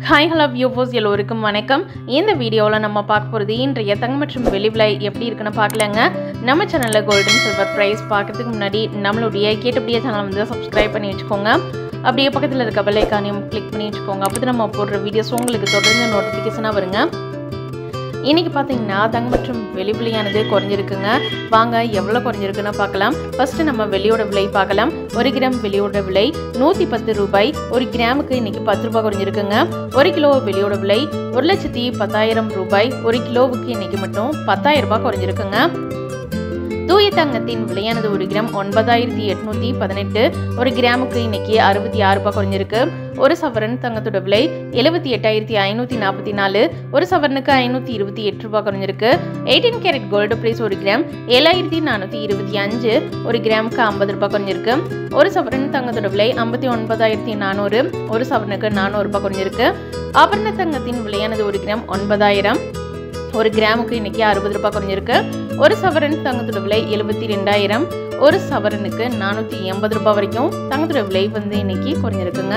Hi hello viewers எல்லோருக்கும் வணக்கம். இந்த வீடியோவில் நம்ம பார்க்க போகிறது இன்றைய தங்கம் மற்றும் வெள்ளி விலை எப்படி இருக்குன்னு பார்க்கலாங்க. நம்ம சேனலில் கோல்டன் சில்வர் ப்ரைஸ் பார்க்கறதுக்கு முன்னாடி நம்மளுடைய கேட்டபடியே சேனல் வந்து சப்ஸ்கிரைப் பண்ணி வச்சுக்கோங்க. அப்படியே பக்கத்தில் இருக்க பெல் ஐக்கானையும் கிளிக் பண்ணி வச்சுக்கோங்க. அப்போ நம்ம போடுற வீடியோஸ் உங்களுக்கு தொடர்ந்து நோட்டிஃபிகேஷனாக வருங்க. இன்றைக்கி பார்த்தீங்கன்னா தங்கம் மற்றும் வெள்ளி விலையானது குறைஞ்சிருக்குங்க. வாங்க எவ்வளோ குறைஞ்சிருக்குன்னு பார்க்கலாம். ஃபஸ்ட்டு நம்ம வெள்ளியோட விலை பார்க்கலாம். 1 கிராம் வெள்ளியோட விலை 110 ரூபாய். 1 கிராமுக்கு இன்றைக்கி 10 ரூபாய் குறைஞ்சிருக்குங்க. 1 கிலோ வெள்ளியோட விலை 1,10,10,000 ரூபாய். 1 கிலோவுக்கு இன்றைக்கி மட்டும் 10,000 ரூபாய் குறைஞ்சிருக்குங்க. தூய தங்கத்தின் விலையானது 1 கிராம் 9,818. 1 கிராமுக்கு இன்னைக்கு 66 ரூபாய் குறைஞ்சிருக்கு. 1 சவரன் தங்கத்தோட விலை 78,544. 1 சவரனுக்கு 528 ரூபாய் குறைஞ்சிருக்கு. 18 கேரட் கோல்டு பிரைஸ் 1 கிராம் 7,425. 1 கிராமுக்கு 50 ரூபாய் குறைஞ்சிருக்கு. 1 சவரன் தங்கத்தோட விலை 59,400. 1 சவரனுக்கு 400 ரூபாய் குறைஞ்சிருக்கு. ஆபரண தங்கத்தின் விலையானது 1 கிராம் 9,000. 1 கிராமுக்கு இன்னைக்கு 60 ரூபாய் குறைஞ்சிருக்கு. 1 சவரன் தங்கத்தோட விலை 72,000. 1 சவரனுக்கு 480 ரூபாய் வரைக்கும் தங்கத்தோட விலை வந்து இன்னைக்கு குறைஞ்சிருக்குங்க.